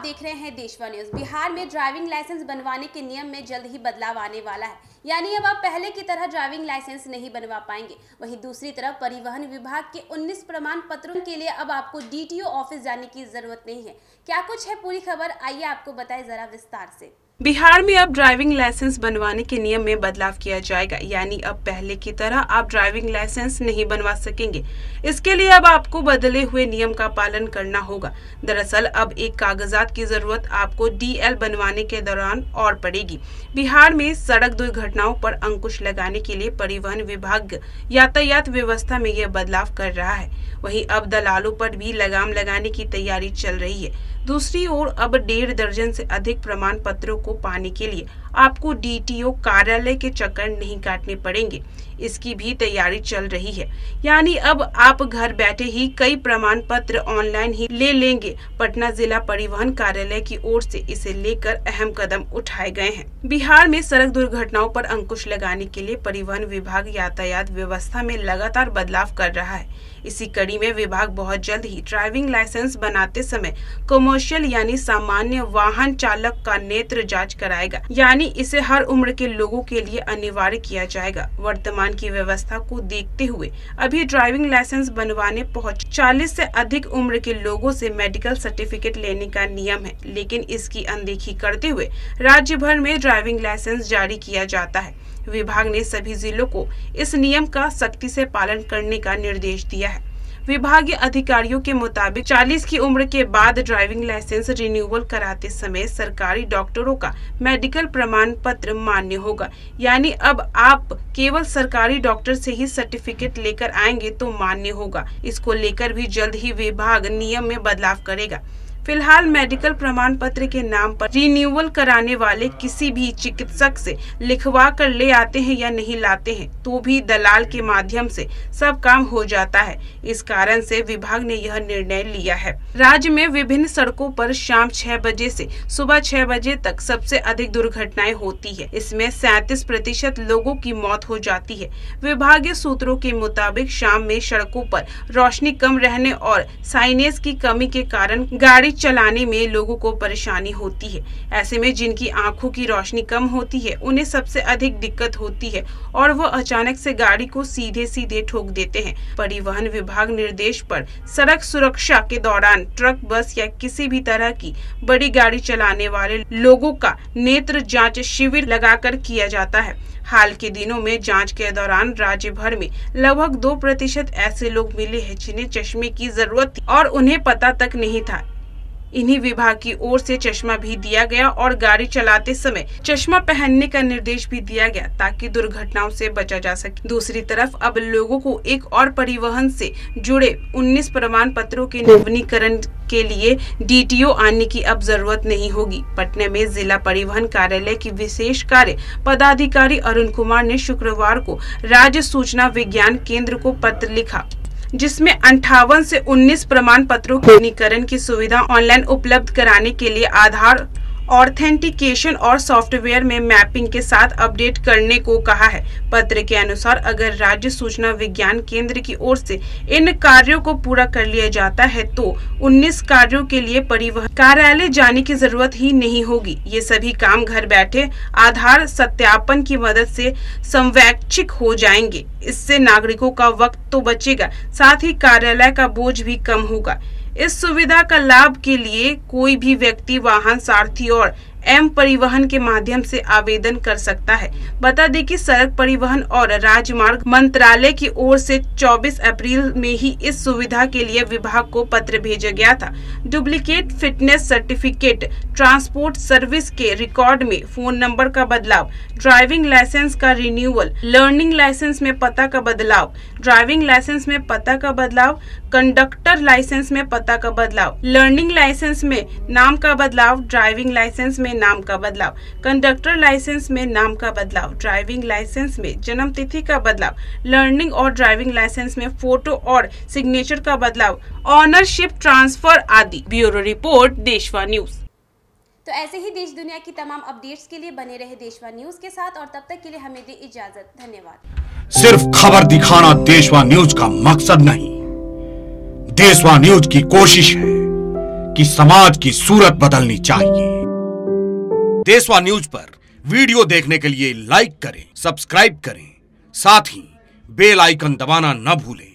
देख रहे हैं देशवा न्यूज। बिहार में ड्राइविंग लाइसेंस बनवाने के नियम में जल्द ही बदलाव आने वाला है, यानी अब आप पहले की तरह ड्राइविंग लाइसेंस नहीं बनवा पाएंगे। वहीं दूसरी तरफ परिवहन विभाग के 19 प्रमाण पत्रों के लिए अब आपको डीटीओ ऑफिस जाने की जरूरत नहीं है। क्या कुछ है पूरी खबर, आइए आपको बताएं जरा विस्तार से। बिहार में अब ड्राइविंग लाइसेंस बनवाने के नियम में बदलाव किया जाएगा, यानी अब पहले की तरह आप ड्राइविंग लाइसेंस नहीं बनवा सकेंगे। इसके लिए अब आपको बदले हुए नियम का पालन करना होगा। दरअसल अब एक कागजात की जरूरत आपको डीएल बनवाने के दौरान और पड़ेगी। बिहार में सड़क दुर्घटनाओं पर अंकुश लगाने के लिए परिवहन विभाग यातायात व्यवस्था में यह बदलाव कर रहा है। वहीं अब दलालों पर भी लगाम लगाने की तैयारी चल रही है। दूसरी ओर अब 1.5 दर्जन से अधिक प्रमाण पत्रों को पाने के लिए आपको डीटीओ कार्यालय के चक्कर नहीं काटने पड़ेंगे। इसकी भी तैयारी चल रही है, यानी अब आप घर बैठे ही कई प्रमाण पत्र ऑनलाइन ही ले लेंगे। पटना जिला परिवहन कार्यालय की ओर से इसे लेकर अहम कदम उठाए गए हैं। बिहार में सड़क दुर्घटनाओं पर अंकुश लगाने के लिए परिवहन विभाग यातायात व्यवस्था में लगातार बदलाव कर रहा है। इसी कड़ी में विभाग बहुत जल्द ही ड्राइविंग लाइसेंस बनाते समय कमर्शियल यानी सामान्य वाहन चालक का नेत्र जांच कराएगा, यानी इसे हर उम्र के लोगों के लिए अनिवार्य किया जाएगा। वर्तमान की व्यवस्था को देखते हुए अभी ड्राइविंग लाइसेंस बनवाने पहुंच 40 से अधिक उम्र के लोगों से मेडिकल सर्टिफिकेट लेने का नियम है, लेकिन इसकी अनदेखी करते हुए राज्य भर में ड्राइविंग लाइसेंस जारी किया जाता है। विभाग ने सभी जिलों को इस नियम का सख्ती से पालन करने का निर्देश दिया है। विभागीय अधिकारियों के मुताबिक 40 की उम्र के बाद ड्राइविंग लाइसेंस रिन्यूअल कराते समय सरकारी डॉक्टरों का मेडिकल प्रमाण पत्र मान्य होगा, यानी अब आप केवल सरकारी डॉक्टर से ही सर्टिफिकेट लेकर आएंगे तो मान्य होगा। इसको लेकर भी जल्द ही विभाग नियम में बदलाव करेगा। फिलहाल मेडिकल प्रमाण पत्र के नाम पर रिन्यूअल कराने वाले किसी भी चिकित्सक से लिखवा कर ले आते हैं या नहीं लाते हैं तो भी दलाल के माध्यम से सब काम हो जाता है। इस कारण से विभाग ने यह निर्णय लिया है। राज्य में विभिन्न सड़कों पर शाम 6 बजे से सुबह 6 बजे तक सबसे अधिक दुर्घटनाएं होती है। इसमें 37% लोगों की मौत हो जाती है। विभागीय सूत्रों के मुताबिक शाम में सड़कों पर रोशनी कम रहने और साइनेज की कमी के कारण गाड़ी चलाने में लोगों को परेशानी होती है। ऐसे में जिनकी आंखों की रोशनी कम होती है उन्हें सबसे अधिक दिक्कत होती है और वो अचानक से गाड़ी को सीधे सीधे ठोक देते हैं। परिवहन विभाग निर्देश पर सड़क सुरक्षा के दौरान ट्रक, बस या किसी भी तरह की बड़ी गाड़ी चलाने वाले लोगों का नेत्र जांच शिविर लगाकर किया जाता है। हाल के दिनों में जांच के दौरान राज्य भर में लगभग 2% ऐसे लोग मिले हैं जिन्हें चश्मे की जरूरत थी और उन्हें पता तक नहीं था। इन्हीं विभाग की ओर से चश्मा भी दिया गया और गाड़ी चलाते समय चश्मा पहनने का निर्देश भी दिया गया ताकि दुर्घटनाओं से बचा जा सके। दूसरी तरफ अब लोगों को एक और परिवहन से जुड़े 19 प्रमाण पत्रों के नवीनीकरण के लिए डीटीओ आने की अब जरूरत नहीं होगी। पटना में जिला परिवहन कार्यालय की विशेष कार्य पदाधिकारी अरुण कुमार ने शुक्रवार को राज्य सूचना विज्ञान केंद्र को पत्र लिखा, जिसमें 58 से 19 प्रमाण पत्रों के नवीनीकरण की सुविधा ऑनलाइन उपलब्ध कराने के लिए आधार ऑथेंटिकेशन और सॉफ्टवेयर में मैपिंग के साथ अपडेट करने को कहा है। पत्र के अनुसार अगर राज्य सूचना विज्ञान केंद्र की ओर से इन कार्यों को पूरा कर लिया जाता है तो 19 कार्यों के लिए परिवहन कार्यालय जाने की जरूरत ही नहीं होगी। ये सभी काम घर बैठे आधार सत्यापन की मदद से संवैच्छिक हो जाएंगे। इससे नागरिकों का वक्त तो बचेगा, साथ ही कार्यालय का बोझ भी कम होगा। इस सुविधा का लाभ के लिए कोई भी व्यक्ति वाहन सारथी और एम परिवहन के माध्यम से आवेदन कर सकता है। बता दें कि सड़क परिवहन और राजमार्ग मंत्रालय की ओर से 24 अप्रैल में ही इस सुविधा के लिए विभाग को पत्र भेजा गया था। Duplicate fitness certificate, transport service के रिकॉर्ड में फोन नंबर का बदलाव, ड्राइविंग लाइसेंस का रिन्यूअल, लर्निंग लाइसेंस में पता का बदलाव, ड्राइविंग लाइसेंस में पता का बदलाव, कंडक्टर लाइसेंस में पता का बदलाव, लर्निंग लाइसेंस में नाम का बदलाव, ड्राइविंग लाइसेंस में नाम का बदलाव, कंडक्टर लाइसेंस में नाम का बदलाव, ड्राइविंग लाइसेंस में जन्म तिथि का बदलाव, लर्निंग और ड्राइविंग लाइसेंस में फोटो और सिग्नेचर का बदलाव, ऑनरशिप ट्रांसफर आदि। ब्यूरो रिपोर्ट, देशवा न्यूज। तो ऐसे ही देश दुनिया की तमाम अपडेट्स के लिए बने रहे देशवा न्यूज के साथ और तब तक के लिए हमें दी इजाजत। धन्यवाद। सिर्फ खबर दिखाना देशवा न्यूज का मकसद नहीं, देशवा न्यूज की कोशिश है कि समाज की सूरत बदलनी चाहिए। देशवा न्यूज पर वीडियो देखने के लिए लाइक करें, सब्सक्राइब करें, साथ ही बेल आइकन दबाना न भूलें।